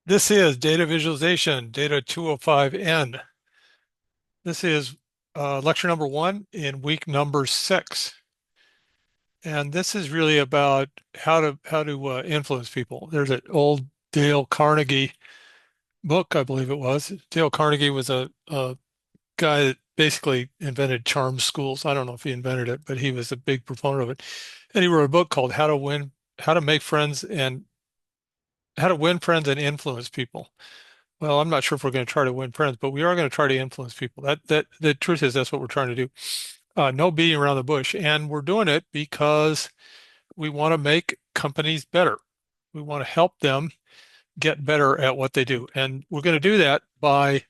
This is data visualization, data 205N. This is lecture number one in week number 6. And this is really about how to influence people. There's an old Dale Carnegie book, I believe it was. Dale Carnegie was a guy that basically invented charm schools. I don't know if he invented it, but he was a big proponent of it. And he wrote a book called How to Make Friends and How to Win Friends and Influence People. Well, I'm not sure if we're going to try to win friends, but we are going to try to influence people. That the truth is that's what we're trying to do. No beating around the bush, and we're doing it because we want to make companies better. We want to help them get better at what they do, and we're going to do that by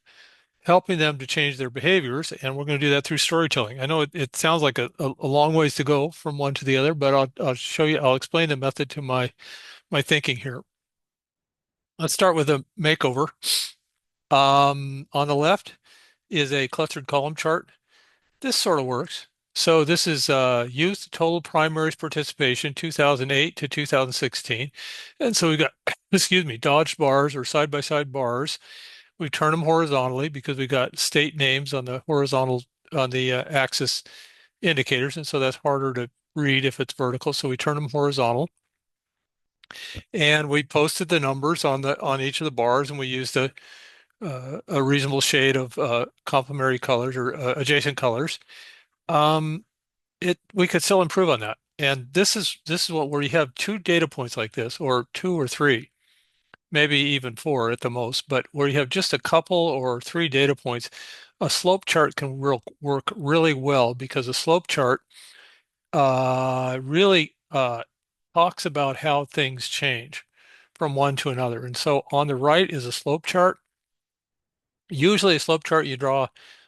helping them to change their behaviors, and we're going to do that through storytelling. I know it sounds like a long ways to go from one to the other, but I'll show you. I'll explain the method to my thinking here. Let's start with a makeover. On the left is a clustered column chart. This sort of works. So this is youth total primaries participation 2008 to 2016. And so we've got, excuse me, dodged bars or side-by-side bars. We turn them horizontally because we got state names on the horizontal on the axis indicators. And so that's harder to read if it's vertical. So we turn them horizontal. And we posted the numbers on each of the bars, and we used a reasonable shade of complementary colors or adjacent colors. Um, we could still improve on that. And this is what where you have two data points like this, or two or three, maybe even four at the most, but where you have just a couple or three data points, a slope chart can work really well because a slope chart really talks about how things change from one to another. And so on the right is a slope chart. Usually a slope chart, you draw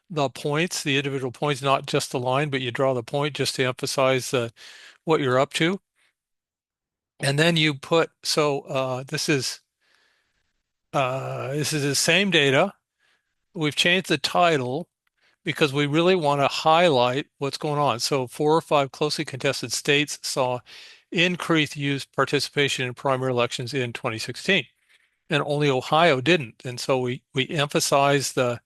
the points, the individual points, not just the line, but you draw the point just to emphasize what you're up to. And then you put, so this is the same data. We've changed the title because we really want to highlight what's going on. So 4 or 5 closely contested states saw increased youth participation in primary elections in 2016, and only Ohio didn't. And so we emphasize the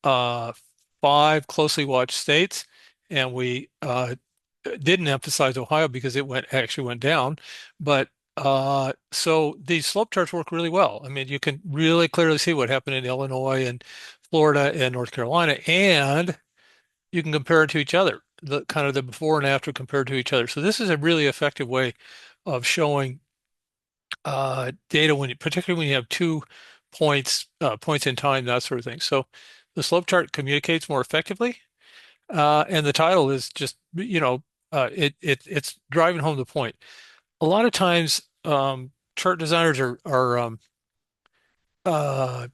uh, 5 closely watched states, and we didn't emphasize Ohio because it actually went down. But so these slope charts work really well. I mean, you can really clearly see what happened in Illinois and Florida and North Carolina, and you can compare it to each other, the kind of the before and after compared to each other. So this is a really effective way of showing data particularly when you have 2 points, points in time, that sort of thing. So the slope chart communicates more effectively, and the title is just, it's driving home the point. A lot of times, chart designers uh,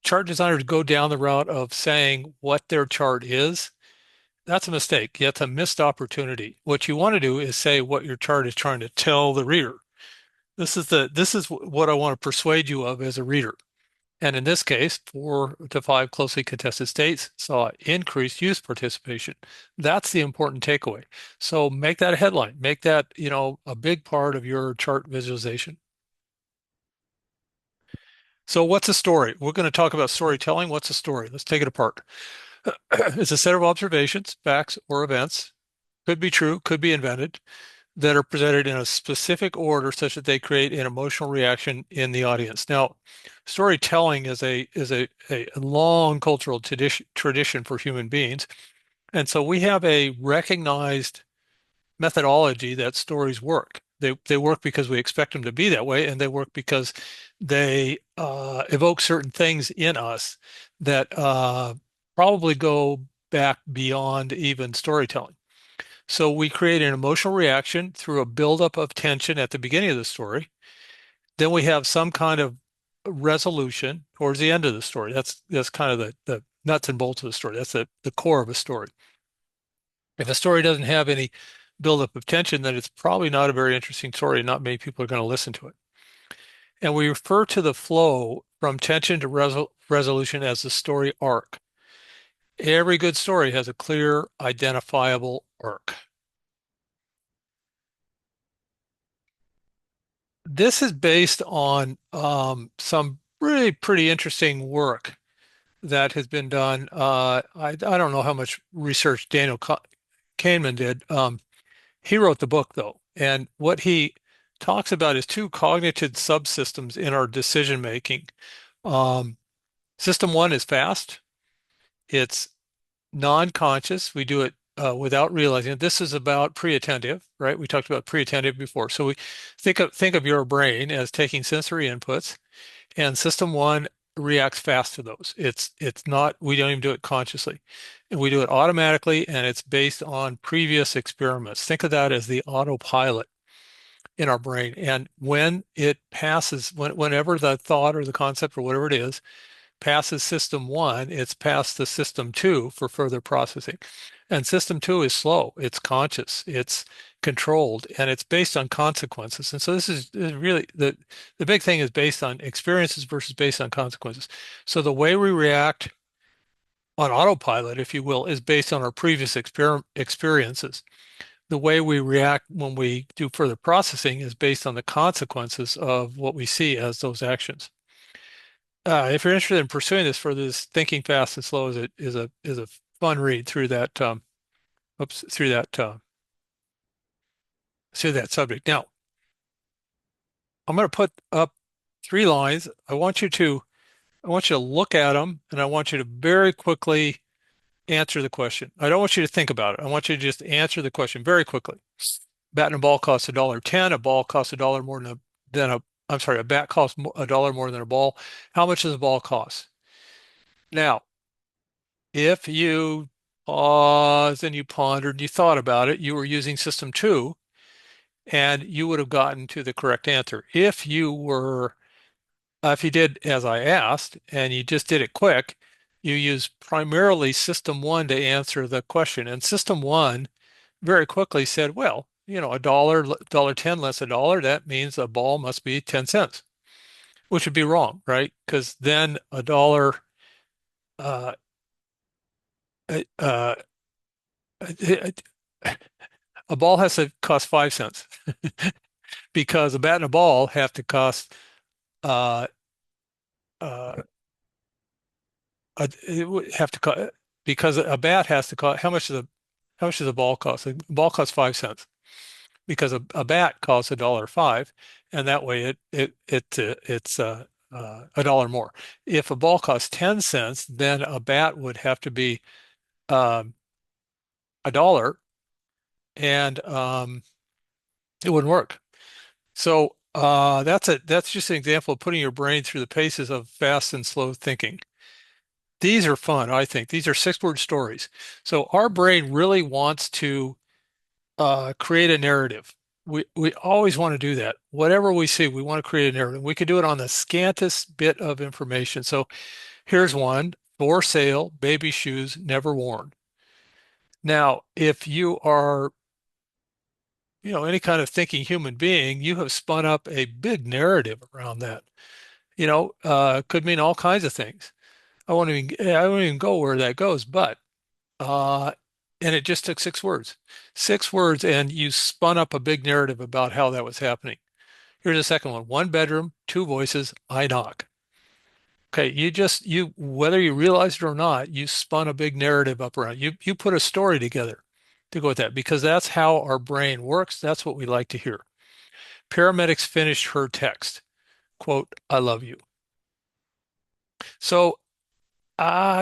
chart designers go down the route of saying what their chart is. That's a mistake. That's a missed opportunity. What you want to do is say what your chart is trying to tell the reader. This is what I want to persuade you of as a reader. And in this case, 4 to 5 closely contested states saw increased youth participation. That's the important takeaway. So make that a headline. Make that, a big part of your chart visualization. So what's a story? We're going to talk about storytelling. What's a story? Let's take it apart. It's a set of observations, facts, or events. Could be true, could be invented, that are presented in a specific order such that they create an emotional reaction in the audience. Now, storytelling is a long cultural tradition for human beings. And so we have a recognized methodology that stories work. They work because we expect them to be that way, and they work because they evoke certain things in us that probably go back beyond even storytelling. So we create an emotional reaction through a buildup of tension at the beginning of the story. Then we have some kind of resolution towards the end of the story. That's kind of the nuts and bolts of the story. That's the core of a story. If a story doesn't have any buildup of tension, then it's probably not a very interesting story, and not many people are going to listen to it. And we refer to the flow from tension to resolution as the story arc. Every good story has a clear, identifiable arc. This is based on some really pretty interesting work that has been done. I don't know how much research Daniel Kahneman did. He wrote the book though, and what he talks about is two cognitive subsystems in our decision making. Um, System one is fast. It's non-conscious. We do it without realizing it. This is about pre-attentive, right? We talked about pre-attentive before. So we think of your brain as taking sensory inputs, and system one reacts fast to those. It's not, we don't even do it consciously. And we do it automatically, and it's based on previous experiments. Think of that as the autopilot in our brain. And when it passes, whenever the thought or the concept or whatever it is passes system one, it's passed the system two for further processing. And system two is slow, it's conscious, it's controlled, and it's based on consequences. And so this is really the big thing is based on experiences versus based on consequences. So the way we react on autopilot, if you will, is based on our previous experiences. The way we react when we do further processing is based on the consequences of what we see as those actions. If you're interested in pursuing this further, this Thinking Fast and Slow is a fun read through that oops through that subject. Now, I'm going to put up three lines. I want you to look at them, and I want you to very quickly answer the question. I don't want you to think about it. I want you to just answer the question very quickly. Bat and a ball costs $1.10. A ball costs a dollar more I'm sorry, a bat costs a dollar more than a ball. How much does a ball cost? Now, if you paused and you pondered and you thought about it, you were using system two, and you would have gotten to the correct answer. If you did as I asked and you just did it quick, you use primarily system one to answer the question. And system one very quickly said, well, a dollar 10 less a dollar, that means a ball must be 10 cents, which would be wrong, right? Because then uh, uh, uh, a ball has to cost 5 cents because a bat and a ball have to cost uh, uh, it would have to cost because a bat has to cost how much does a ball cost? A ball costs 5 cents because a bat costs $1.05, and that way it's a dollar more. If a ball costs 10 cents, then a bat would have to be um, a dollar, and it wouldn't work. So that's just an example of putting your brain through the paces of fast and slow thinking. These are fun, I think. These are six-word stories. So our brain really wants to create a narrative. We always want to do that. Whatever we see, we want to create a narrative. We could do it on the scantest bit of information. So here's one: for sale, baby shoes never worn. Now, if you are, any kind of thinking human being, you have spun up a big narrative around that. Could mean all kinds of things. I won't even go where that goes, but uh, and it just took 6 words. 6 words, and you spun up a big narrative about how that was happening. Here's a second one. One bedroom, two voices, I knock. Okay, whether you realize it or not, you spun a big narrative up around. You put a story together to go with that because that's how our brain works. That's what we like to hear. Paramedics finished her text. Quote, I love you. So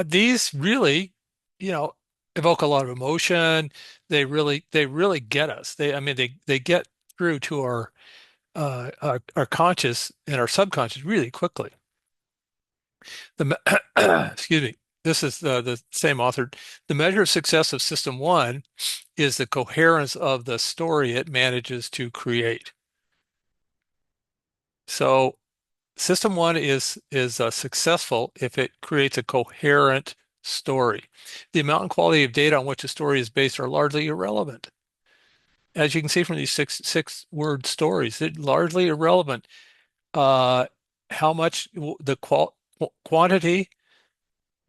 these really, you know, evoke a lot of emotion. They really get us. I mean, they get through to our conscious and our subconscious really quickly. Excuse me. This is the same author. The measure of success of System One is the coherence of the story it manages to create. So System one is successful if it creates a coherent story. The amount and quality of data on which a story is based are largely irrelevant. As you can see from these six word stories, they're largely irrelevant. Uh, how much the quantity,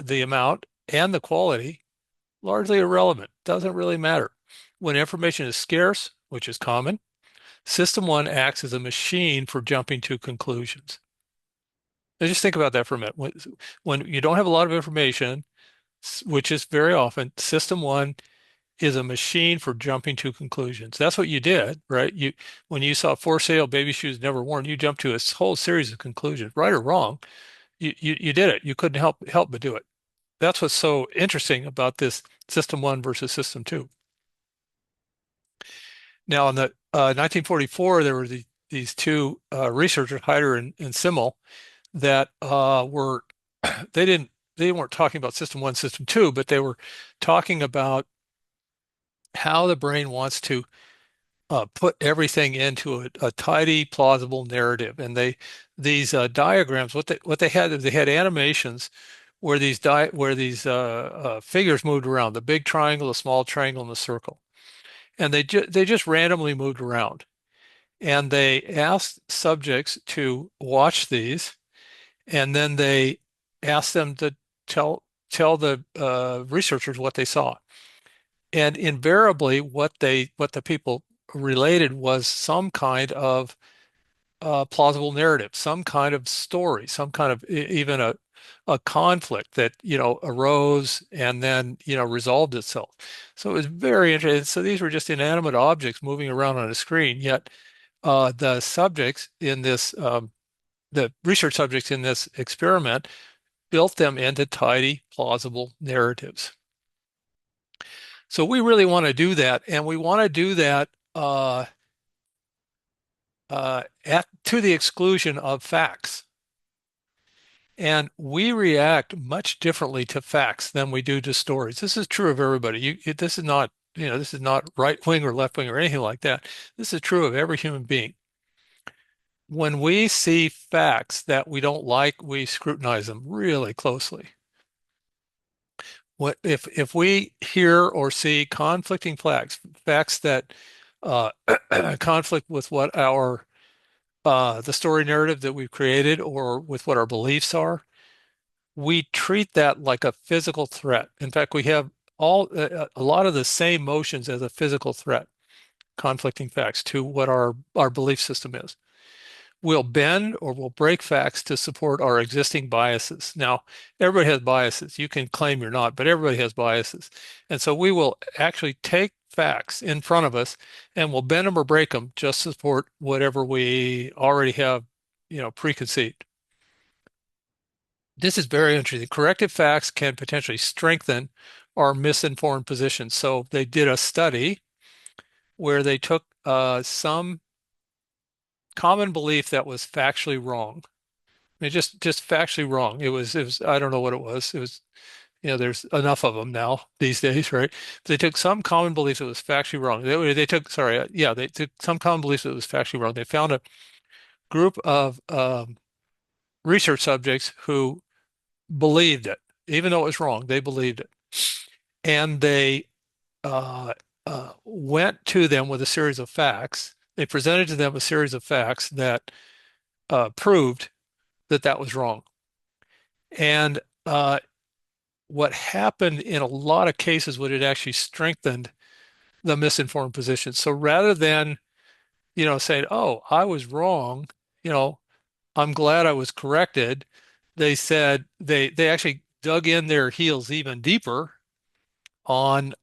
the amount, and the quality, largely irrelevant. Doesn't really matter. When information is scarce, which is common, System one acts as a machine for jumping to conclusions. Now just think about that for a minute. When you don't have a lot of information, which is very often, system one is a machine for jumping to conclusions. That's what you did, right? When you saw for sale baby shoes never worn, you jumped to a whole series of conclusions, right or wrong. You did it. You couldn't help but do it. That's what's so interesting about this system one versus system two. Now, in the 1944, there were these two researchers, Hyder and Simmel, that were they weren't talking about system one, system two, but they were talking about how the brain wants to put everything into a tidy, plausible narrative. And these diagrams, what they had is they had animations where these figures moved around, the big triangle, the small triangle, and the circle, and they just randomly moved around. And they asked subjects to watch these, and then they asked them to tell the researchers what they saw. And invariably, what the people related was some kind of plausible narrative, some kind of story, some kind of even a conflict that arose and then resolved itself. So it was very interesting. So these were just inanimate objects moving around on a screen, yet the subjects in this the research subjects in this experiment built them into tidy, plausible narratives. So we really want to do that, and we want to do that to the exclusion of facts. And we react much differently to facts than we do to stories. This is true of everybody. This is not, this is not right wing or left wing or anything like that. This is true of every human being. When we see facts that we don't like, we scrutinize them really closely. If we hear or see conflicting facts that uh, conflict with what our the story narrative that we've created or with what our beliefs are, we treat that like a physical threat. In fact, we have a lot of the same motions as a physical threat, conflicting facts to what our belief system is. We'll bend or we'll break facts to support our existing biases. Now, everybody has biases. You can claim you're not, but everybody has biases. And so we will actually take facts in front of us and we'll bend them or break them just to support whatever we already have, preconceived. This is very interesting. Corrected facts can potentially strengthen our misinformed positions. So they did a study where they took some common belief that was factually wrong. I mean, just factually wrong. It was I don't know what it was. It was, there's enough of them now these days, right? They took some common belief that was factually wrong. They took, sorry, yeah, they took some common belief that was factually wrong. They found a group of research subjects who believed it, even though it was wrong. They believed it, and they uh, went to them with a series of facts. They presented to them a series of facts that proved that that was wrong. And what happened in a lot of cases was it actually strengthened the misinformed position. So rather than, saying, "Oh, I was wrong," you know, I'm glad I was corrected, they said they actually dug in their heels even deeper on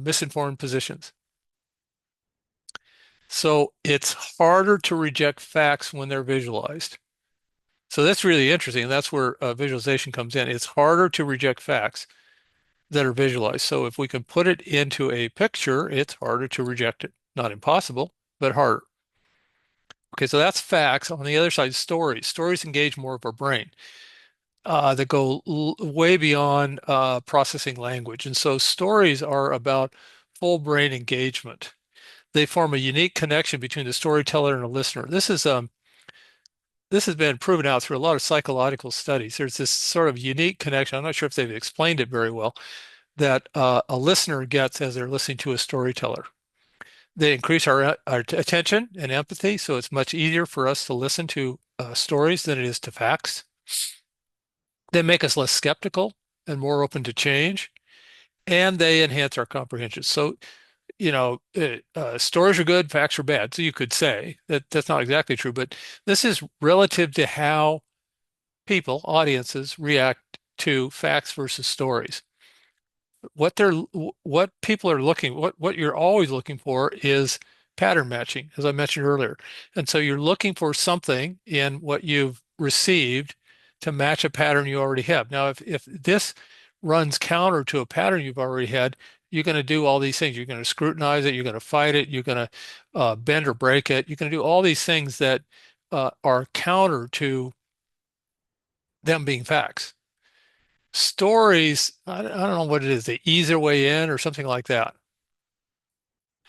misinformed positions. So it's harder to reject facts when they're visualized. So that's really interesting. That's where visualization comes in. It's harder to reject facts that are visualized. So if we can put it into a picture, it's harder to reject it. Not impossible, but harder. Okay, so that's facts. On the other side, stories. Stories engage more of our brain that go way beyond processing language. And so stories are about full brain engagement. They form a unique connection between the storyteller and the listener. This has been proven out through a lot of psychological studies. There's this sort of unique connection. I'm not sure if they've explained it very well, that a listener gets as they're listening to a storyteller. They increase our attention and empathy, so it's much easier for us to listen to stories than it is to facts. They make us less skeptical and more open to change, and they enhance our comprehension. So, stories are good, facts are bad. So you could say that that's not exactly true, but this is relative to how people, audiences, react to facts versus stories. What people are looking, what you're always looking for is pattern matching, as I mentioned earlier. And so you're looking for something in what you've received to match a pattern you already have. Now, if this runs counter to a pattern you've already had, you're going to do all these things. You're going to scrutinize it. You're going to fight it. You're going to bend or break it. You're going to do all these things that are counter to them being facts. Stories, I don't know what it is, they ease their way in or something like that.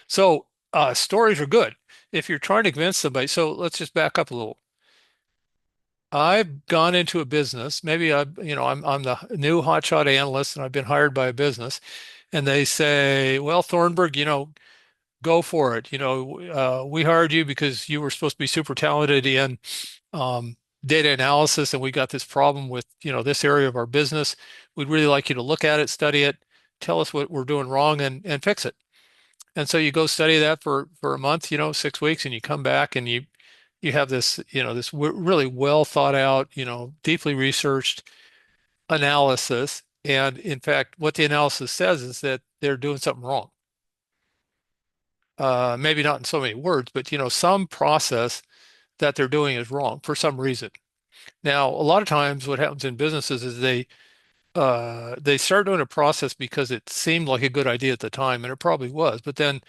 So stories are good if you're trying to convince somebody. So let's just back up a little. I've gone into a business. Maybe I'm the new hotshot analyst and I've been hired by a business, and they say, "Well, Thornburg, go for it. We hired you because you were supposed to be super talented in data analysis, and we got this problem with, this area of our business. We'd really like you to look at it, study it, tell us what we're doing wrong, and fix it." And so you go study that for a month, 6 weeks, and you come back and you have this, really well thought out, deeply researched analysis. And in fact, what the analysis says is that they're doing something wrong. Maybe not in so many words, but some process that they're doing is wrong for some reason. Now, a lot of times what happens in businesses is they start doing a process because it seemed like a good idea at the time, and it probably was, but then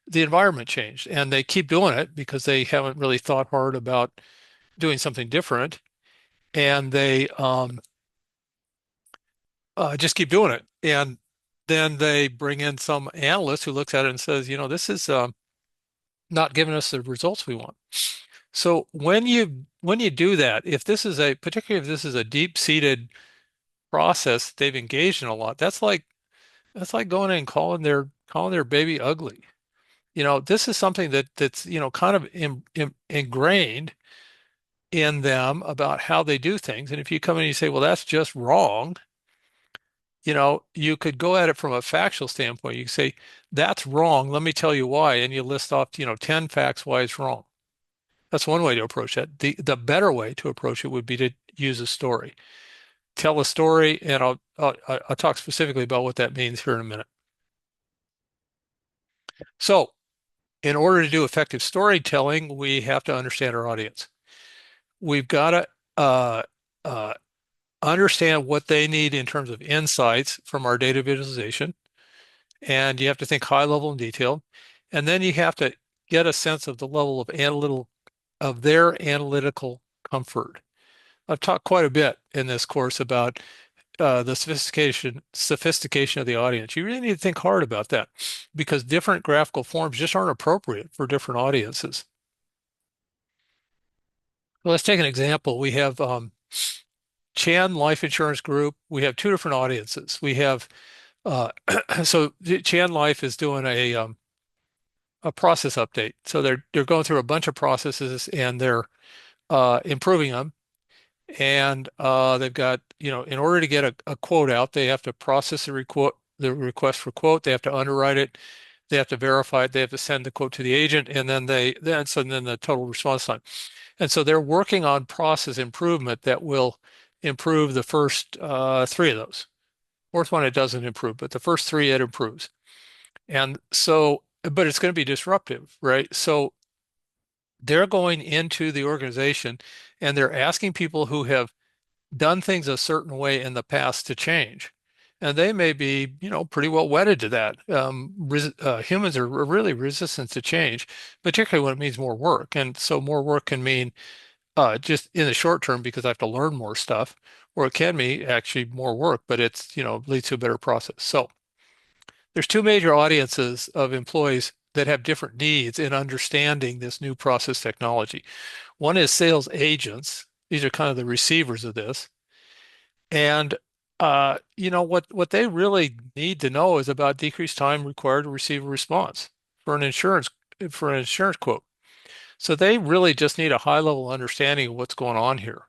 the environment changed and they keep doing it because they haven't really thought hard about doing something different, and they just keep doing it. And then they bring in some analyst who looks at it and says, this is not giving us the results we want. So when you do that, particularly if this is a deep-seated process they've engaged in a lot, that's like going in and calling their baby ugly. This is something that's kind of ingrained in them about how they do things. And if you come in and you say, well, that's just wrong, you could go at it from a factual standpoint. You can say, that's wrong. Let me tell you why. And you list off, 10 facts why it's wrong. That's one way to approach that. The better way to approach it would be to use a story. Tell a story, and I'll talk specifically about what that means here in a minute. So, in order to do effective storytelling, we have to understand our audience. We've got to uh, uh, understand what they need in terms of insights from our data visualization. And you have to think high level and detailed. And then you have to get a sense of the level of their analytical comfort. I've talked quite a bit in this course about the sophistication of the audience. You really need to think hard about that because different graphical forms just aren't appropriate for different audiences. Well, let's take an example. We have Chan Life Insurance Group. We have two different audiences. We have so Chan Life is doing a process update. So they're going through a bunch of processes and they're improving them. And they've got, in order to get a quote out, they have to process the request for quote. They have to underwrite it. They have to verify it. They have to send the quote to the agent, and then then the total response time. And so they're working on process improvement that will improve the first three of those. Fourth one, it doesn't improve, but the first three, it improves. And so, but it's going to be disruptive, right? So they're going into the organization and they're asking people who have done things a certain way in the past to change. And they may be, pretty well wedded to that. Humans are really resistant to change, particularly when it means more work. And so more work can mean just in the short term because I have to learn more stuff, or it can be actually more work, but it's, leads to a better process. So there's two major audiences of employees that have different needs in understanding this new process technology. One is sales agents. These are kind of the receivers of this. And what they really need to know is about decreased time required to receive a response for an insurance quote. So they really just need a high level understanding of what's going on here.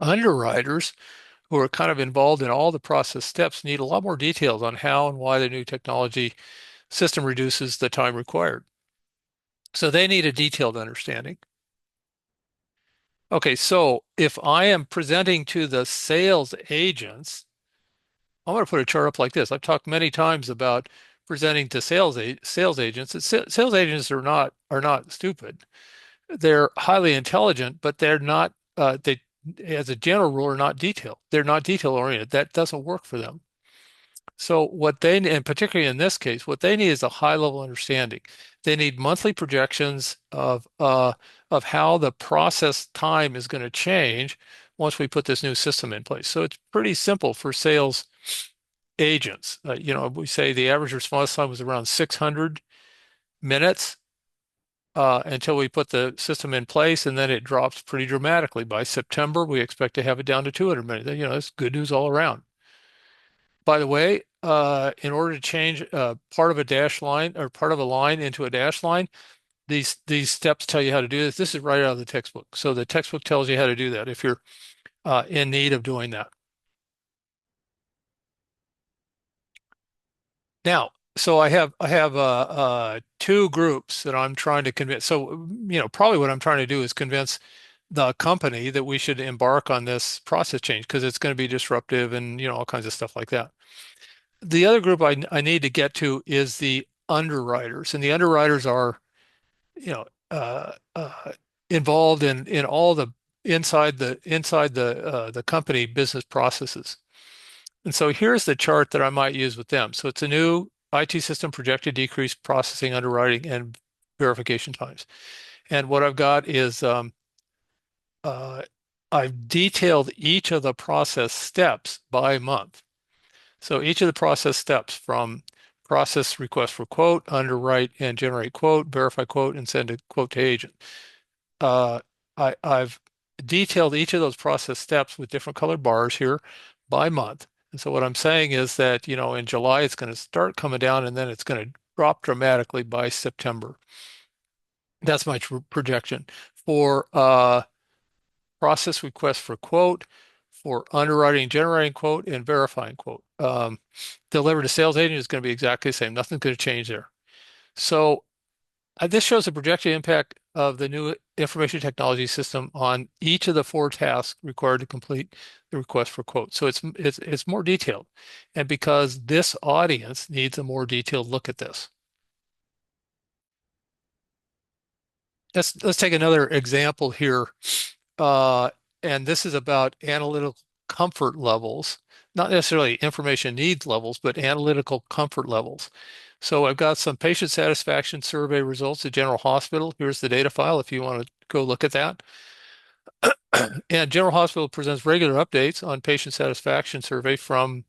Underwriters who are kind of involved in all the process steps need a lot more details on how and why the new technology system reduces the time required. So they need a detailed understanding. Okay, so if I am presenting to the sales agents, I'm going to put a chart up like this. I've talked many times about presenting to sales agents. Sales agents are not stupid. They're highly intelligent, but they're not they as a general rule are not detailed. They're not detail oriented. That doesn't work for them. So what they, and particularly in this case, what they need is a high level understanding. They need monthly projections of how the process time is going to change once we put this new system in place. So it's pretty simple for sales agents. We say the average response time was around 600 minutes until we put the system in place, and then it drops pretty dramatically. By September, we expect to have it down to 200 minutes. It's good news all around. By the way, in order to change part of a dash line or part of a line into a dash line, these steps tell you how to do this. This is right out of the textbook. So the textbook tells you how to do that if you're in need of doing that. Now, so I have two groups that I'm trying to convince. So, probably what I'm trying to do is convince the company that we should embark on this process change because it's going to be disruptive and all kinds of stuff like that. The other group I need to get to is the underwriters, and the underwriters are you know involved in all the inside the company business processes. And so here's the chart that I might use with them. So it's a new IT system projected decrease processing, underwriting, and verification times. And what I've got is uh, I've detailed each of the process steps by month. So each of the process steps from process request for quote, underwrite and generate quote, verify quote, and send a quote to agent. Uh, I've detailed each of those process steps with different colored bars here by month. And so what I'm saying is that, in July, it's going to start coming down and then it's going to drop dramatically by September. That's my projection for process request for quote, for underwriting, generating quote, and verifying quote. Delivered to sales agent is going to be exactly the same. Nothing's going to change there. So this shows the projected impact of the new information technology system on each of the four tasks required to complete the request for quote. So it's more detailed, and because this audience needs a more detailed look at this. Let's take another example here, uh, and this is about analytical comfort levels, not necessarily information needs levels, but analytical comfort levels. So I've got some patient satisfaction survey results at General Hospital. Here's the data file if you want to go look at that. And General Hospital presents regular updates on patient satisfaction survey from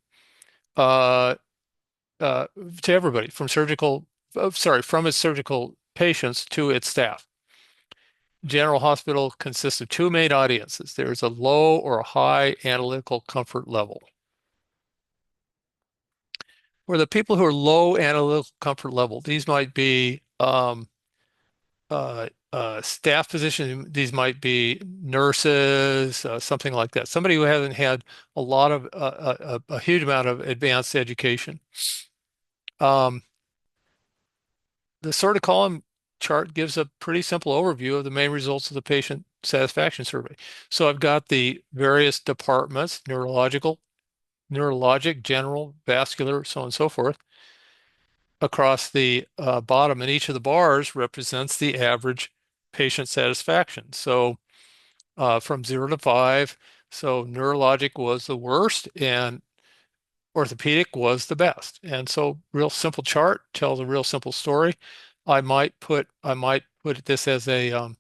uh, uh, to everybody, from its surgical patients to its staff. General Hospital consists of two main audiences. There's a low or a high analytical comfort level. For the people who are low analytical comfort level, these might be staff positions. These might be nurses, something like that. Somebody who hasn't had a lot of a huge amount of advanced education. Um, the sort of column chart gives a pretty simple overview of the main results of the patient satisfaction survey. So I've got the various departments, neurologic, general, vascular, so on and so forth, across the bottom, and each of the bars represents the average patient satisfaction. So from 0 to 5, so neurologic was the worst and orthopedic was the best. And so real simple chart tells a real simple story. I might put this as a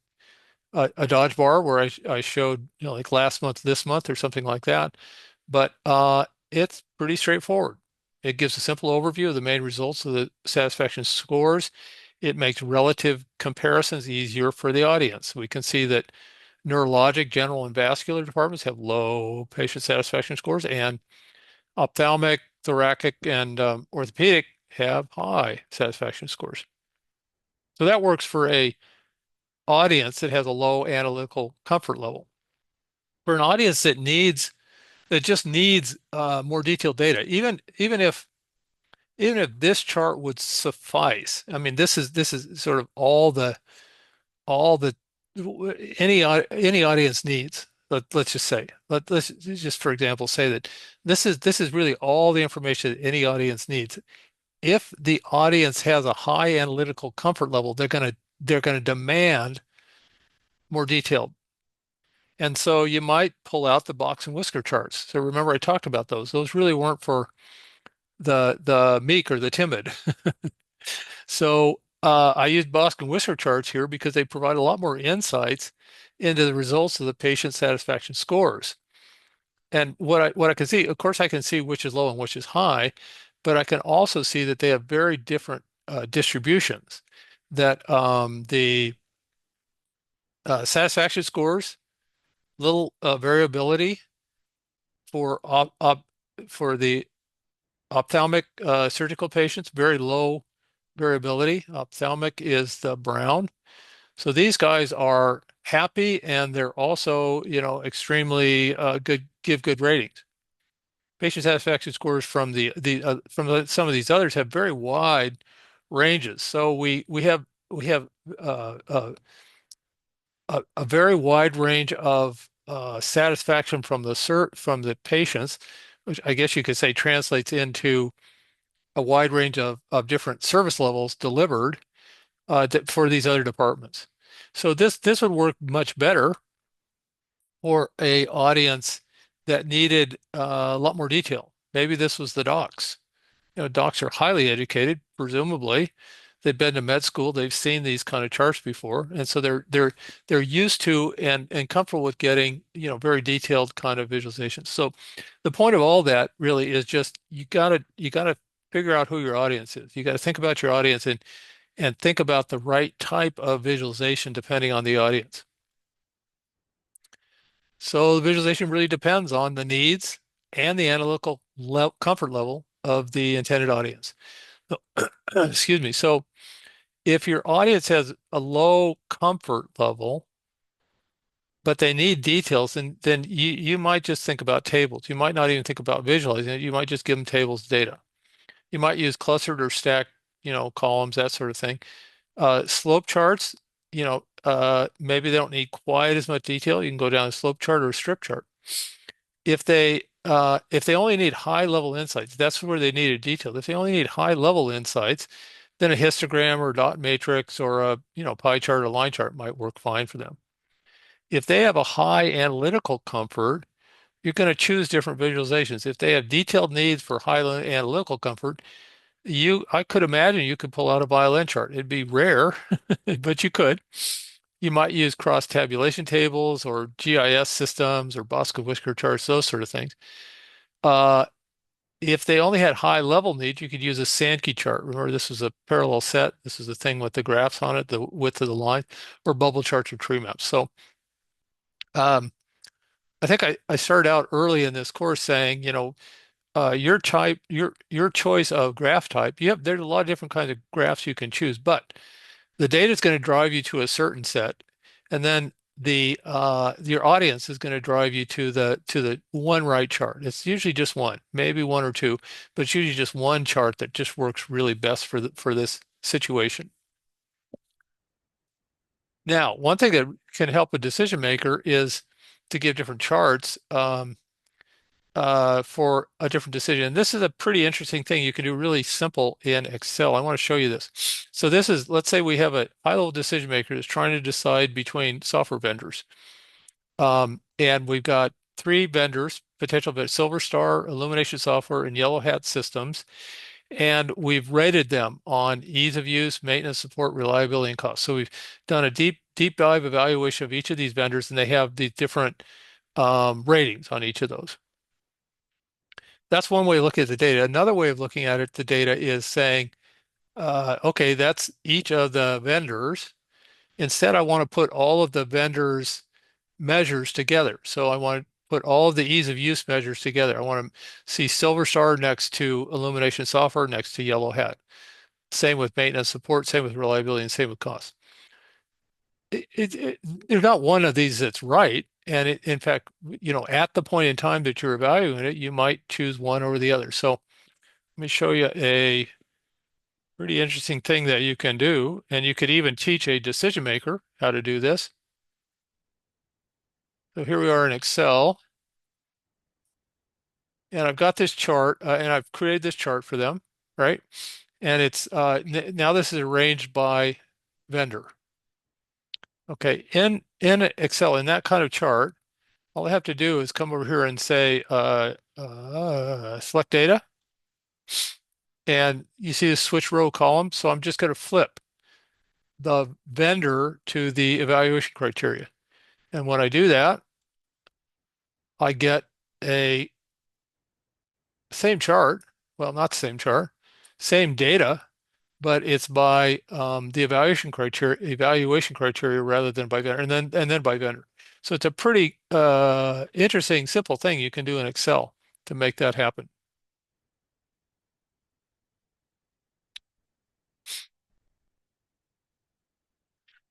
Dodge bar where I showed, like last month, this month, or something like that. But it's pretty straightforward. It gives a simple overview of the main results of the satisfaction scores. It makes relative comparisons easier for the audience. We can see that neurologic, general, and vascular departments have low patient satisfaction scores, and ophthalmic, thoracic, and orthopedic have high satisfaction scores. So that works for a audience that has a low analytical comfort level. For an audience that just needs more detailed data, even if even if this chart would suffice, I mean, this is sort of all the any audience needs. Let's just say, let's just for example say that this is really all the information that any audience needs. If the audience has a high analytical comfort level, they're gonna demand more detailed. And so you might pull out the box and whisker charts. So remember I talked about those. Those really weren't for the meek or the timid. So I use box and whisker charts here because they provide a lot more insights into the results of the patient satisfaction scores. And what I can see, of course, I can see which is low and which is high, but I can also see that they have very different distributions. That the satisfaction scores, little variability for for the ophthalmic surgical patients, very low variability. Ophthalmic is the brown. So these guys are happy and they're also, extremely good, give good ratings. Patient satisfaction scores from some of these others have very wide ranges. So we have a very wide range of satisfaction from the patients, which I guess you could say translates into a wide range of different service levels delivered for these other departments. So this would work much better for a audience that needed a lot more detail. Maybe this was the docs. Docs are highly educated, presumably. They've been to med school, they've seen these kind of charts before, and so they're used to and comfortable with getting, very detailed kind of visualizations. So the point of all that really is just you gotta figure out who your audience is. You got to think about your audience and think about the right type of visualization depending on the audience. So the visualization really depends on the needs and the analytical comfort level of the intended audience. So, excuse me. So if your audience has a low comfort level, but they need details, then you might just think about tables. You might not even think about visualizing it. You might just give them tables data. You might use clustered or stacked, columns, that sort of thing. Slope charts, maybe they don't need quite as much detail. You can go down a slope chart or a strip chart. If they only need high level insights, that's where they need a detail. If they only need high level insights, then a histogram or dot matrix or a pie chart or line chart might work fine for them. If they have a high analytical comfort, you're going to choose different visualizations. If they have detailed needs for high analytical comfort, I could imagine you could pull out a violin chart. It'd be rare, but you could. You might use cross tabulation tables or GIS systems or Bosco whisker charts, those sort of things. Uh, if they only had high level needs, you could use a Sankey chart. Remember, this was a parallel set. This is the thing with the graphs on it, the width of the line, or bubble charts or tree maps. So um, I think I started out early in this course saying, your choice of graph type, there's a lot of different kinds of graphs you can choose, but the data is going to drive you to a certain set, and then your audience is going to drive you to the one right chart. It's usually just one, maybe one or two, but it's usually just one chart that just works really best for this situation. Now, one thing that can help a decision maker is to give different charts. For a different decision. And this is a pretty interesting thing you can do really simple in Excel. I want to show you this. So this is, let's say we have a high-level decision maker that's trying to decide between software vendors. And we've got three vendors, potential vendors, Silver Star, Illumination Software, and Yellow Hat Systems. And we've rated them on ease of use, maintenance, support, reliability, and cost. So we've done a deep dive evaluation of each of these vendors, and they have the different ratings on each of those. That's one way of looking at the data. Another way of looking at it, the data is saying, okay, that's each of the vendors. Instead, I want to put all of the vendors' measures together. So I want to put all of the ease of use measures together. I want to see Silver Star next to Illumination Software next to Yellow Hat. Same with maintenance support, same with reliability, and same with cost. There's not one of these that's right. And in fact, at the point in time that you're evaluating it, you might choose one over the other. So let me show you a pretty interesting thing that you can do, and you could even teach a decision maker how to do this. So here we are in Excel, and I've got this chart, and I've created this chart for them, right? And it's now this is arranged by vendor. Okay, in Excel, in that kind of chart, all I have to do is come over here and say select data, and you see the switch row column. So I'm just going to flip the vendor to the evaluation criteria. And when I do that, I get a same chart. Well, not the same chart, same data, but it's by the evaluation criteria rather than by vendor, and then by vendor. So it's a pretty interesting, simple thing you can do in Excel to make that happen.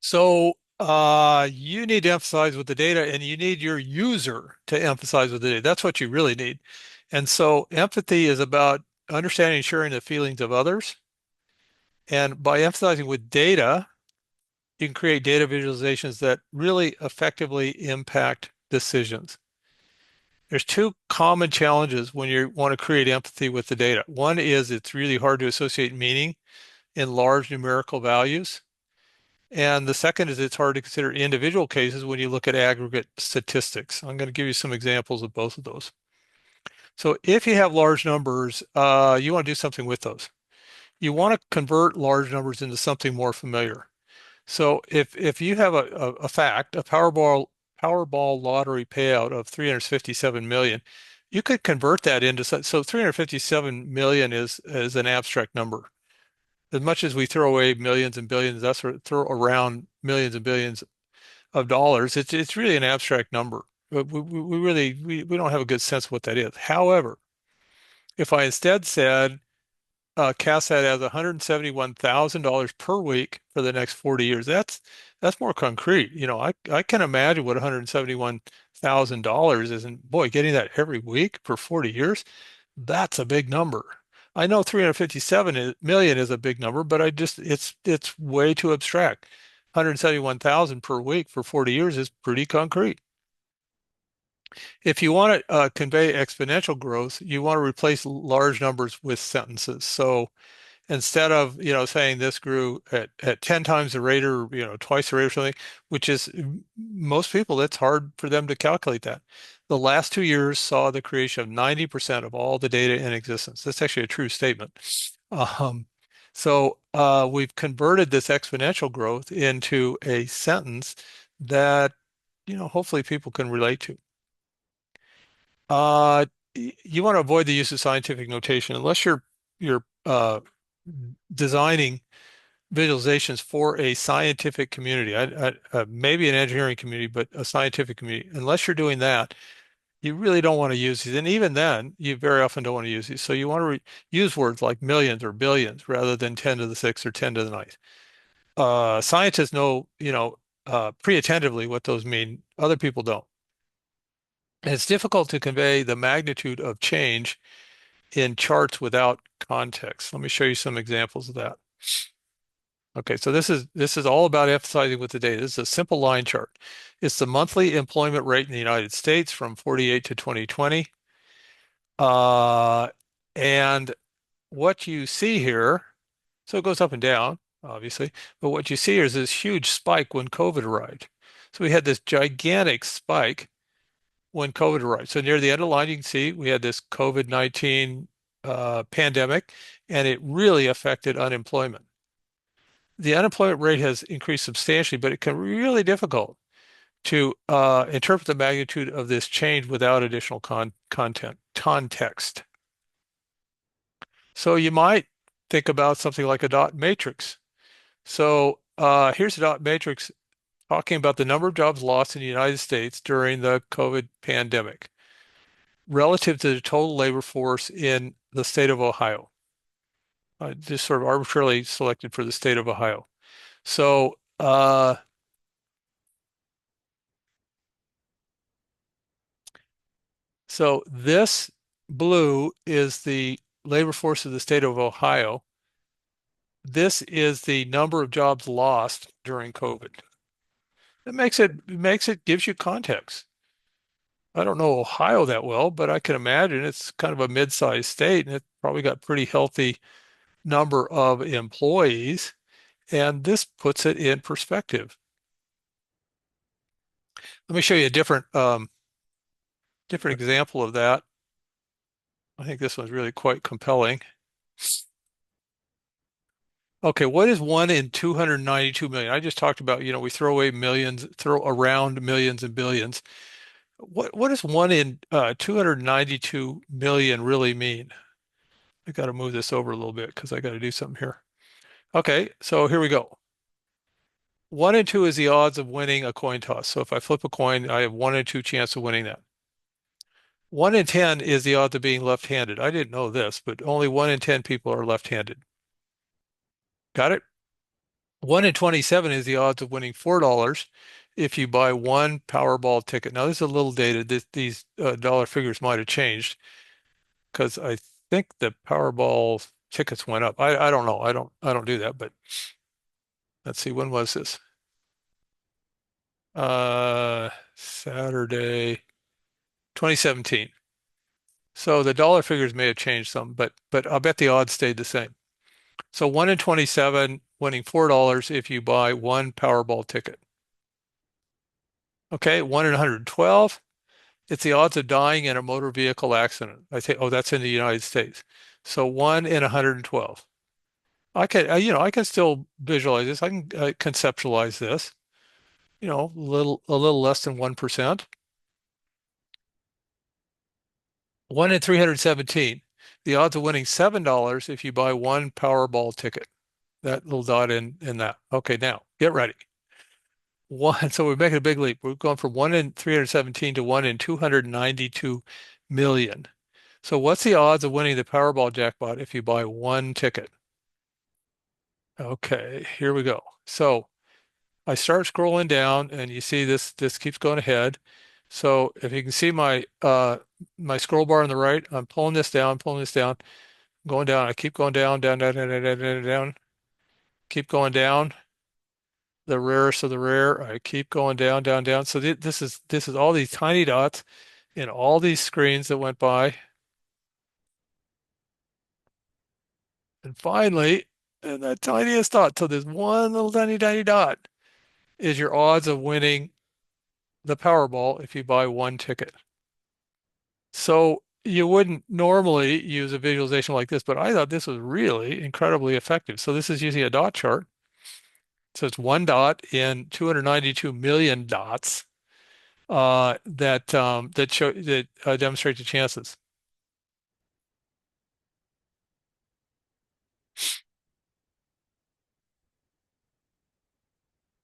So you need to emphasize with the data, and you need your user to emphasize with the data. That's what you really need. And so empathy is about understanding and sharing the feelings of others. And by emphasizing with data, you can create data visualizations that really effectively impact decisions. There's two common challenges when you want to create empathy with the data. One is it's really hard to associate meaning in large numerical values. And the second is it's hard to consider individual cases when you look at aggregate statistics. I'm going to give you some examples of both of those. So if you have large numbers, you want to do something with those. You want to convert large numbers into something more familiar. So if you have a fact, a Powerball lottery payout of 357 million, you could convert that into so 357 million is an abstract number. As much as we throw away millions and billions, that's what throw around millions and billions of dollars. It's really an abstract number. But we really we don't have a good sense of what that is. However, if I instead said cast that as $171,000 per week for the next 40 years. That's more concrete. You know, I can imagine what $171,000 is, and boy, getting that every week for 40 years, that's a big number. I know 357 million is a big number, but it's way too abstract. 171,000 per week for 40 years is pretty concrete. If you want to convey exponential growth, you want to replace large numbers with sentences. So instead of saying this grew at 10 times the rate or twice the rate or something, which is most people, it's hard for them to calculate that. The last 2 years saw the creation of 90% of all the data in existence. That's actually a true statement. um, so we've converted this exponential growth into a sentence that hopefully people can relate to. uh, you want to avoid the use of scientific notation unless you're designing visualizations for a scientific community, maybe an engineering community, but a scientific community. Unless you're doing that, you really don't want to use these. And even then, you very often don't want to use these. So you want to use words like millions or billions rather than 10 to the sixth or 10 to the ninth. Scientists know, pre-attentively what those mean. Other people don't. And it's difficult to convey the magnitude of change in charts without context. Let me show you some examples of that. Okay, so this is all about emphasizing with the data. This is a simple line chart. It's the monthly employment rate in the United States from 48 to 2020. And what you see here, so it goes up and down, obviously, but what you see here is this huge spike when COVID arrived. So we had this gigantic spike when COVID arrived. So near the end of the line, you can see we had this COVID-19 pandemic, and it really affected unemployment. The unemployment rate has increased substantially, but it can be really difficult to interpret the magnitude of this change without additional context. So you might think about something like a dot matrix. So here's a dot matrix talking about the number of jobs lost in the United States during the COVID pandemic relative to the total labor force in the state of Ohio. Just sort of arbitrarily selected for the state of Ohio. So this blue is the labor force of the state of Ohio. This is the number of jobs lost during COVID. Gives you context. I don't know Ohio that well, but I can imagine it's kind of a mid-sized state and it's probably got pretty healthy number of employees. And this puts it in perspective. Let me show you a different example of that. I think this one's really quite compelling. Okay, what is 1 in 292 million? I just talked about, we throw away millions, throw around millions and billions. What does 1 in 292 million really mean? I got to move this over a little bit because I got to do something here. Okay, so here we go. 1 in 2 is the odds of winning a coin toss. So if I flip a coin, I have 1 in 2 chance of winning that. 1 in 10 is the odds of being left-handed. I didn't know this, but only 1 in 10 people are left-handed. Got it? 1 in 27 is the odds of winning $4 if you buy one Powerball ticket. Now, this is a little dated. These dollar figures might have changed because I think the Powerball tickets went up. I don't know. I don't do that, but let's see. When was this? Saturday, 2017. So the dollar figures may have changed some, but I'll bet the odds stayed the same. So 1 in 27 winning $4 if you buy one Powerball ticket. Okay, 1 in 112. It's the odds of dying in a motor vehicle accident. I think, oh, that's in the United States. So 1 in 112. I can still visualize this. I can conceptualize this. A little less than 1%. 1 in 317. The odds of winning $7 if you buy one Powerball ticket. That little dot in that. Okay, now get ready. So we're making a big leap. We're going from 1 in 317 to 1 in 292 million. So what's the odds of winning the Powerball jackpot if you buy one ticket? Okay, here we go. So I start scrolling down and you see this keeps going ahead. So if you can see my scroll bar on the right, I'm pulling this down, going down. I keep going down, down, down, down, down, down, down, down. Keep going down. The rarest of the rare. I keep going down, down, down. So this is all these tiny dots in all these screens that went by. And finally, in that tiniest dot, so there's one little tiny, tiny dot, is your odds of winning the Powerball if you buy one ticket. So you wouldn't normally use a visualization like this, but I thought this was really incredibly effective. So this is using a dot chart. So it's one dot in 292 million dots that demonstrate the chances.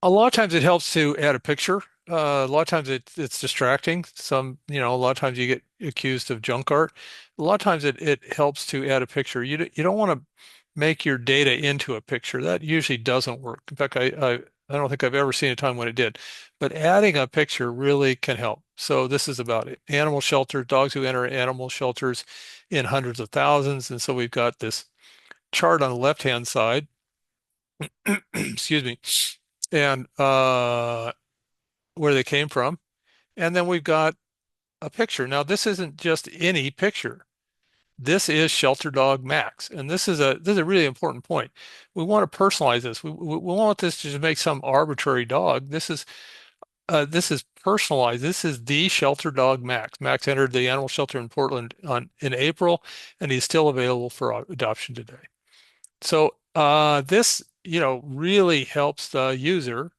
A lot of times it helps to add a picture. A lot of times it's distracting. A lot of times you get accused of junk art. A lot of times it helps to add a picture. You don't want to make your data into a picture. That usually doesn't work. In fact, I don't think I've ever seen a time when it did. But adding a picture really can help. So this is about it. Animal shelters, dogs who enter animal shelters in hundreds of thousands. And so we've got this chart on the left-hand side. Excuse me. And where they came from. And then we've got a picture. Now, this isn't just any picture. This is Shelter Dog Max, and this is a really important point. We want to personalize this. We want this to just make some arbitrary dog. This is personalized. This is the Shelter Dog Max. Max entered the animal shelter in Portland in April, and he's still available for adoption today. So this really helps the user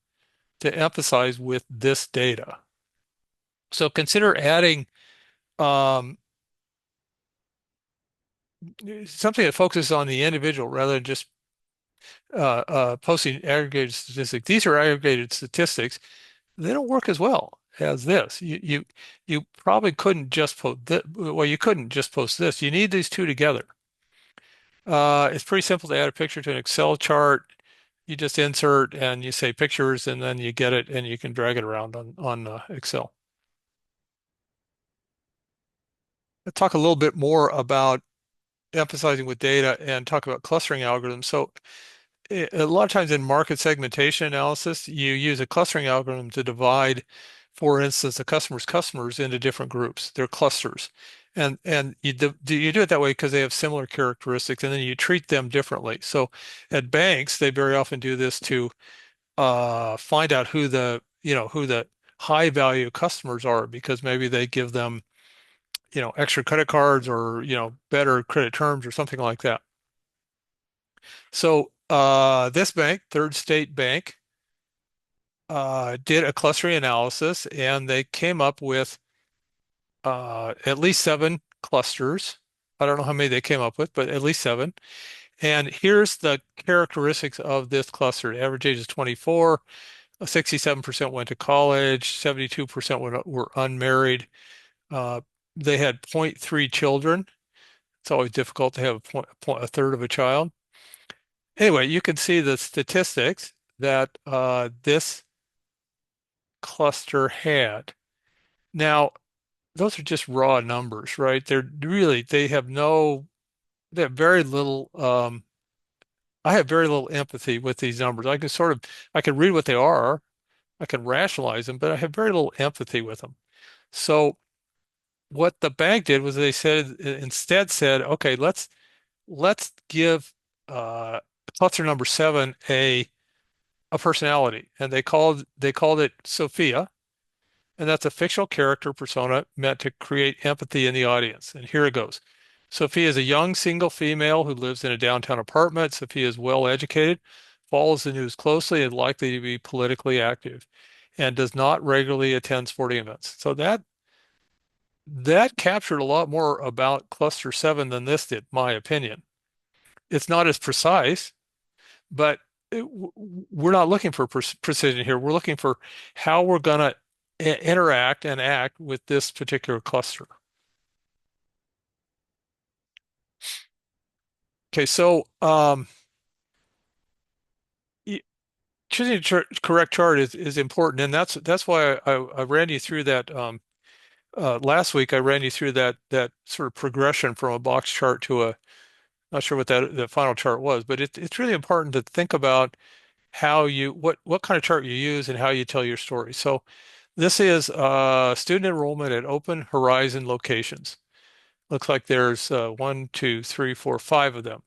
to emphasize with this data. So consider adding um, something that focuses on the individual rather than just posting aggregated statistics. These are aggregated statistics. They don't work as well as this. You probably couldn't just post this. Well, you couldn't just post this. You need these two together. It's pretty simple to add a picture to an Excel chart. You just insert and you say pictures, and then you get it, and you can drag it around on Excel. Let's talk a little bit more about emphasizing with data and talk about clustering algorithms. So a lot of times in market segmentation analysis, you use a clustering algorithm to divide, for instance, a customer's customers into different groups. They're clusters. And you do it that way because they have similar characteristics, and then you treat them differently. So at banks, they very often do this to find out who the high value customers are, because maybe they give them, extra credit cards, or, better credit terms or something like that. So this bank, Third State Bank, did a clustering analysis, and they came up with at least seven clusters. I don't know how many they came up with, but at least seven. And here's the characteristics of this cluster. The average age is 24. 67% went to college. 72% were unmarried. Uh, they had zero point 0.3 children. It's always difficult to have a third of a child. Anyway, you can see the statistics that this cluster had. Now, those are just raw numbers, right? They have very little, I have very little empathy with these numbers. I can read what they are, I can rationalize them, but I have very little empathy with them. So what the bank did was they instead said, okay, let's give uh, cluster number seven a personality, and they called it Sophia, and that's a fictional character persona meant to create empathy in the audience. And here it goes. Sophia is a young single female who lives in a downtown apartment. Sophia is well educated, follows the news closely, and likely to be politically active, and does not regularly attend sporting events. So that captured a lot more about cluster seven than this did, my opinion. It's not as precise, but we're not looking for precision here. We're looking for how we're going to interact and act with this particular cluster. Okay, so choosing a correct chart is important, and that's why I ran you through that last week. I ran you through that sort of progression from a box chart to a, not sure what the final chart was, but it's really important to think about what kind of chart you use and how you tell your story. So this is student enrollment at Open Horizon locations. Looks like there's one, two, three, four, five of them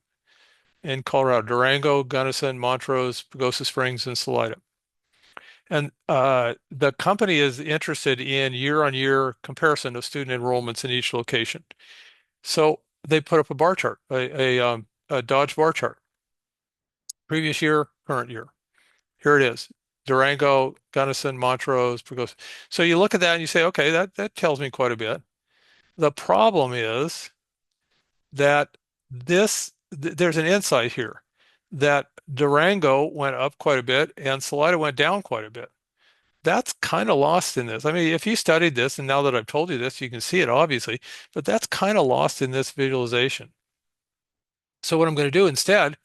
in Colorado: Durango, Gunnison, Montrose, Pagosa Springs, and Salida. And the company is interested in year-on-year comparison of student enrollments in each location. So they put up a bar chart, a Dodge bar chart. Previous year, current year. Here it is. Durango, Gunnison, Montrose, Pagosa. So you look at that and you say, okay, that tells me quite a bit. The problem is that there's an insight here that Durango went up quite a bit and Salida went down quite a bit. That's kind of lost in this. I mean, if you studied this, and now that I've told you this, you can see it obviously, but that's kind of lost in this visualization. So what I'm going to do instead,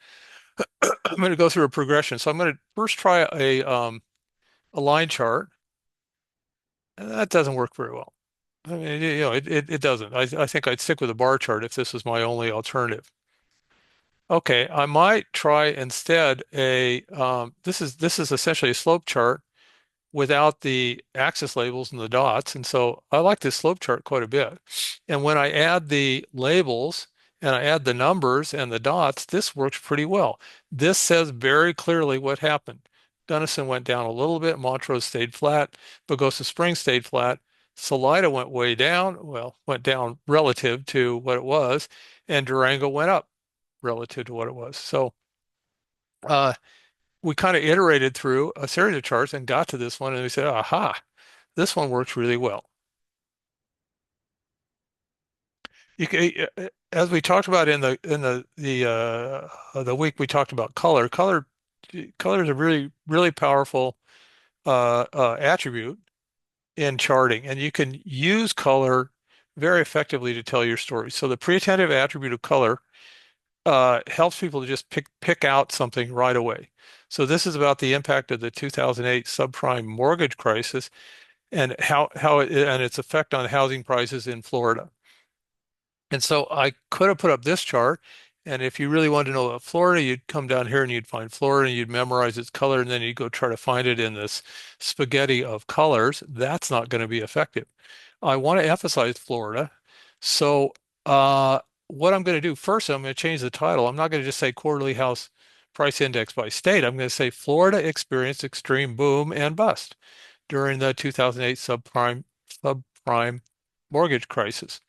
I'm going to go through a progression. So I'm going to first try a line chart, and that doesn't work very well. I mean, it doesn't. I think I'd stick with a bar chart if this was my only alternative. Okay, I might try instead this is essentially a slope chart without the axis labels and the dots. And so I like this slope chart quite a bit. And when I add the labels and I add the numbers and the dots, this works pretty well. This says very clearly what happened. Gunnison went down a little bit, Montrose stayed flat, Pagosa Springs stayed flat, Salida went way down, well, went down relative to what it was, and Durango went up relative to what it was. So uh, we kind of iterated through a series of charts and got to this one, and we said, aha, this one works really well. As we talked about in the week we talked about color is a really really powerful attribute in charting, and you can use color very effectively to tell your story. So the pre-attentive attribute of color helps people to just pick out something right away. So this is about the impact of the 2008 subprime mortgage crisis and how and its effect on housing prices in Florida. And so I could have put up this chart. And if you really wanted to know about Florida, you'd come down here and you'd find Florida and you'd memorize its color and then you'd go try to find it in this spaghetti of colors. That's not going to be effective. I want to emphasize Florida. So what I'm going to do first, I'm going to change the title. I'm not going to just say quarterly house price index by state. I'm going to say Florida experienced extreme boom and bust during the 2008 subprime mortgage crisis.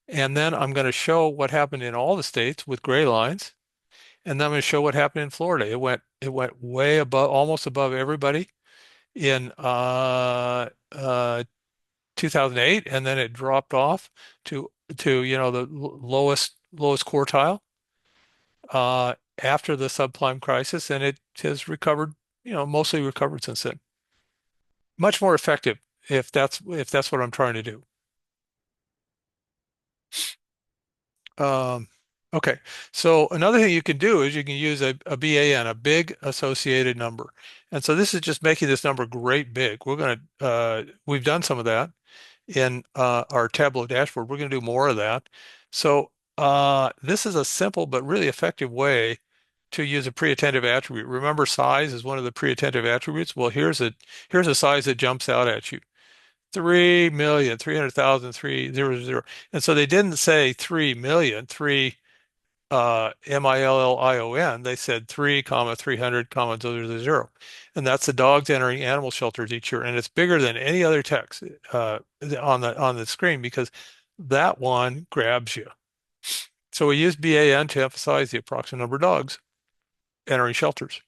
And then I'm going to show what happened in all the states with gray lines. And then I'm going to show what happened in Florida. It went way above, almost above everybody in 2008, and then it dropped off to the lowest quartile after the subprime crisis, and it has recovered, mostly recovered since then. Much more effective if that's what I'm trying to do. Um, okay, so another thing you can do is you can use a BAN, a big associated number. And so this is just making this number great big. We've done some of that in our Tableau dashboard. We're going to do more of that. So this is a simple but really effective way to use a pre-attentive attribute. Remember, size is one of the pre-attentive attributes. Well, here's a size that jumps out at you. 3,300,000, 300. And so they didn't say 3,000,000, MILLION. They said 3, comma 300, comma 000. And that's the dogs entering animal shelters each year. And it's bigger than any other text on the screen because that one grabs you. So we use BAN to emphasize the approximate number of dogs entering shelters.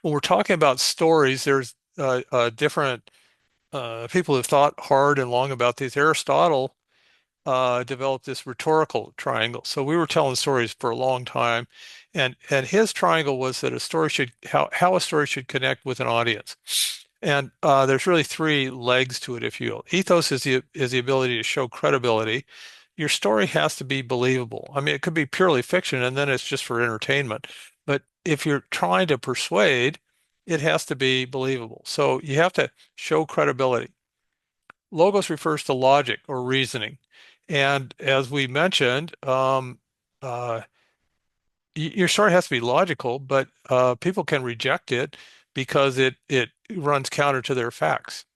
When we're talking about stories, there's different people have thought hard and long about these. Aristotle developed this rhetorical triangle. So we were telling stories for a long time, and his triangle was that how a story should connect with an audience. And there's really three legs to it, if you will. Ethos is the ability to show credibility. Your story has to be believable. I mean, it could be purely fiction, and then it's just for entertainment. But if you're trying to persuade, it has to be believable. So you have to show credibility. Logos refers to logic or reasoning. And as we mentioned, uh, your story has to be logical, but people can reject it because it runs counter to their facts.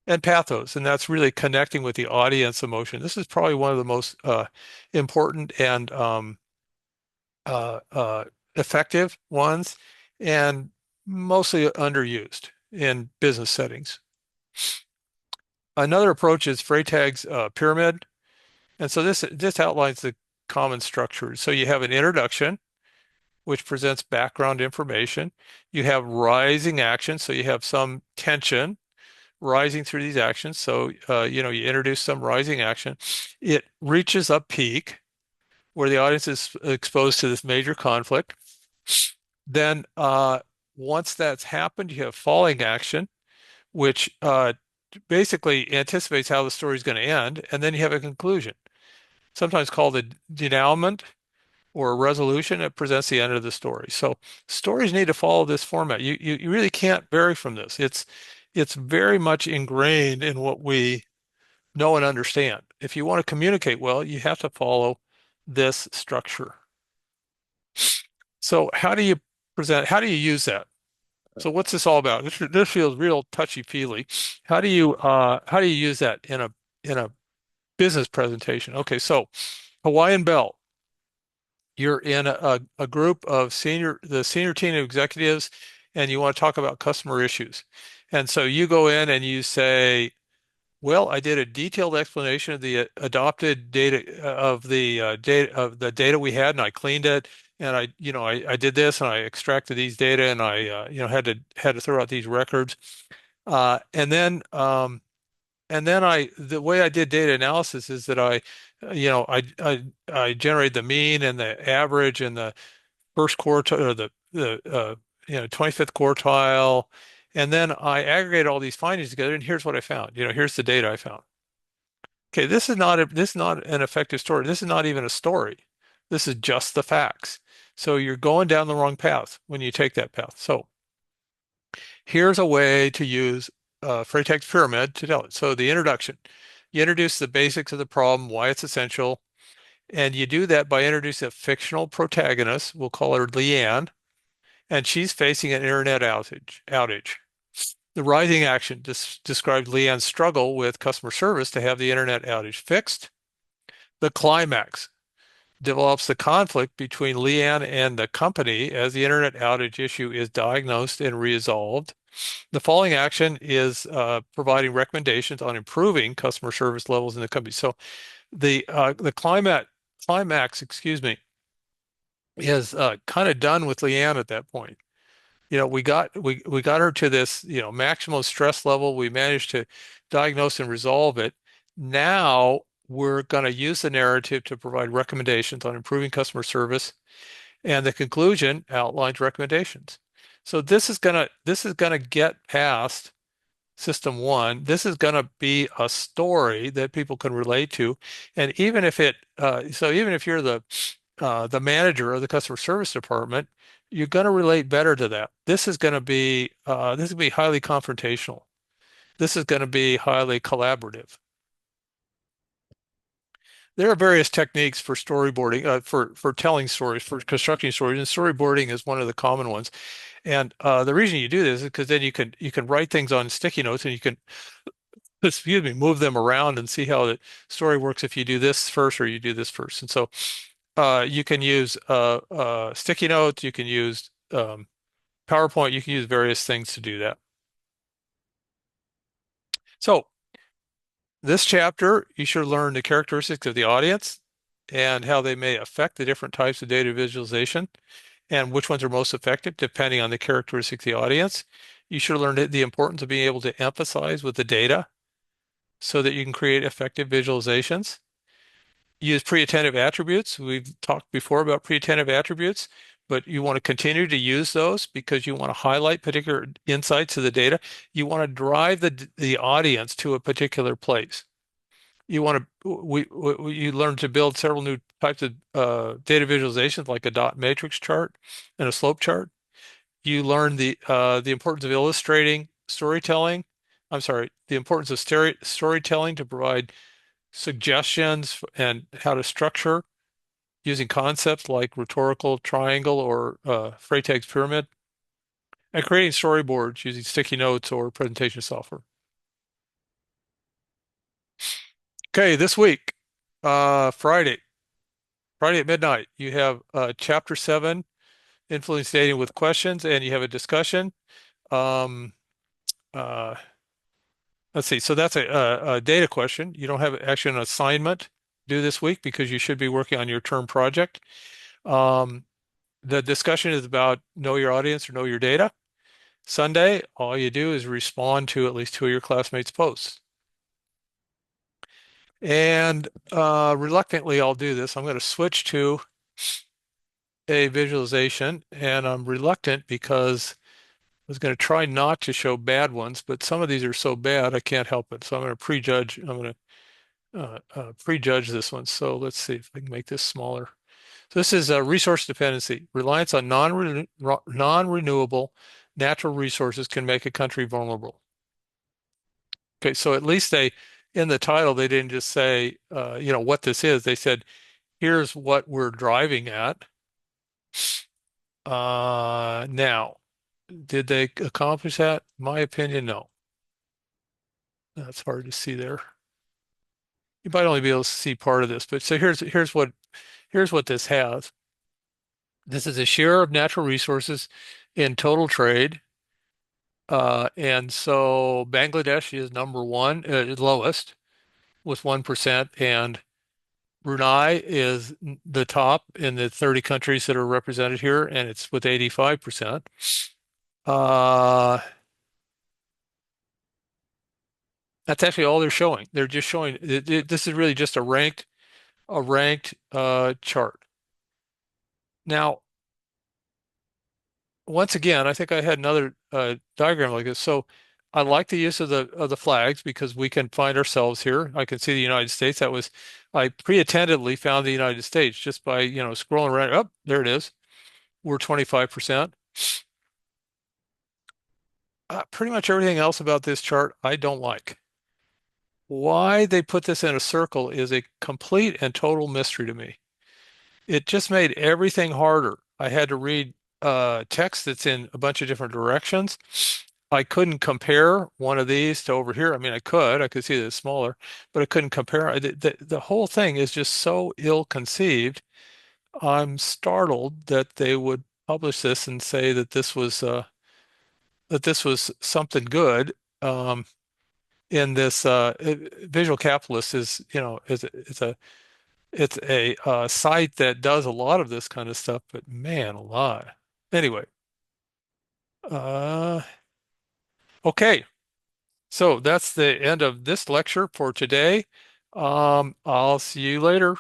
And pathos, and that's really connecting with the audience emotion. This is probably one of the most important and uh, uh, effective ones, and mostly underused in business settings. Another approach is Freytag's pyramid. And so this outlines the common structure. So you have an introduction, which presents background information. You have rising action, so you have some tension rising through these actions. So you introduce some rising action. It reaches a peak where the audience is exposed to this major conflict. Then once that's happened, you have falling action, which basically anticipates how the story is going to end, and then you have a conclusion, sometimes called a denouement or a resolution. It presents the end of the story. So stories need to follow this format. You really can't vary from this. It's very much ingrained in what we know and understand. If you want to communicate well, you have to follow this structure. So how do you present? How do you use that? So what's this all about? This feels real touchy-feely. How do you use that in a business presentation? Okay, so Hawaiian Bell. You're in a group of the senior team of executives, and you want to talk about customer issues. And so you go in and you say, well, I did a detailed explanation of the adopted data of the data we had, and I cleaned it, and I did this, and I extracted these data, and I had to throw out these records, uh, and then um, the way I did data analysis is that I generated the mean and the average and the first quartile or the 25th quartile, and then I aggregated all these findings together, and here's what I found. Here's the data I found. Okay, this is not an effective story. This is not even a story. This is just the facts. So you're going down the wrong path when you take that path. So here's a way to use Freytag's pyramid to tell it. So the introduction. You introduce the basics of the problem, why it's essential, and you do that by introducing a fictional protagonist. We'll call her Leanne, and she's facing an internet outage. The rising action describes Leanne's struggle with customer service to have the internet outage fixed. The climax develops the conflict between Leanne and the company as the internet outage issue is diagnosed and resolved. The following action is providing recommendations on improving customer service levels in the company. So the climax, excuse me, is kind of done with Leanne at that point. We got her to this, maximum stress level. We managed to diagnose and resolve it. Now we're going to use the narrative to provide recommendations on improving customer service, and the conclusion outlines recommendations. So this is gonna get past system one. This is going to be a story that people can relate to, and even if you're the manager of the customer service department, you're going to relate better to that. This is going to be highly confrontational. This is going to be highly collaborative. There are various techniques for storyboarding, for telling stories, for constructing stories, and storyboarding is one of the common ones. And the reason you do this is because then you can write things on sticky notes and you can, excuse me, move them around and see how the story works if you do this first or you do this first. And so you can use sticky notes, you can use PowerPoint, you can use various things to do that. So this chapter, you should learn the characteristics of the audience and how they may affect the different types of data visualization and which ones are most effective depending on the characteristics of the audience. You should learn the importance of being able to emphasize with the data so that you can create effective visualizations. Use pre-attentive attributes. We've talked before about pre-attentive attributes, but you want to continue to use those because you want to highlight particular insights of the data. You want to drive the audience to a particular place. You learn to build several new types of data visualizations like a dot matrix chart and a slope chart. You learn the importance of illustrating storytelling. I'm sorry, the importance of storytelling to provide suggestions and how to structure using concepts like rhetorical triangle or Freytag's pyramid, and creating storyboards using sticky notes or presentation software. Okay, this week, Friday at midnight, you have Chapter 7, Influence Dating with Questions, and you have a discussion. Um, uh, let's see, so that's a data question. You don't have actually an assignment due this week because you should be working on your term project. Um, the discussion is about know your audience or know your data. Sunday, all you do is respond to at least two of your classmates' posts. And reluctantly, I'll do this. I'm going to switch to a visualization, and I'm reluctant because I was going to try not to show bad ones, but some of these are so bad I can't help it. So I'm going to prejudge. I'm going to prejudge this one. So let's see if I can make this smaller. So this is a resource dependency. Reliance on non-renewable natural resources can make a country vulnerable. Okay, so at least in the title, they didn't just say, what this is. They said, here's what we're driving at. Now, did they accomplish that? In my opinion, no. That's hard to see there. You might only be able to see part of this, but so here's what this has. This is a share of natural resources in total trade. And so Bangladesh is number one, lowest with 1%, and Brunei is the top in the 30 countries that are represented here, and it's with 85%. Uh, that's actually all they're showing. They're just showing this is really just a ranked chart. Now, once again, I think I had another diagram like this. So I like the use of the flags because we can find ourselves here. I can see the United States. I pre-attentively found the United States just by, scrolling around. Oh, there it is. We're 25%. Pretty much everything else about this chart I don't like. why they put this in a circle is a complete and total mystery to me. It just made everything harder. I had to read text that's in a bunch of different directions. I couldn't compare one of these to over here. I mean, I could see that it's smaller, but I couldn't compare. The whole thing is just so ill-conceived. I'm startled that they would publish this and say that this was something good. In this Visual Capitalist is, it's a site that does a lot of this kind of stuff, but man, alive. Anyway, uh, okay. So that's the end of this lecture for today. I'll see you later.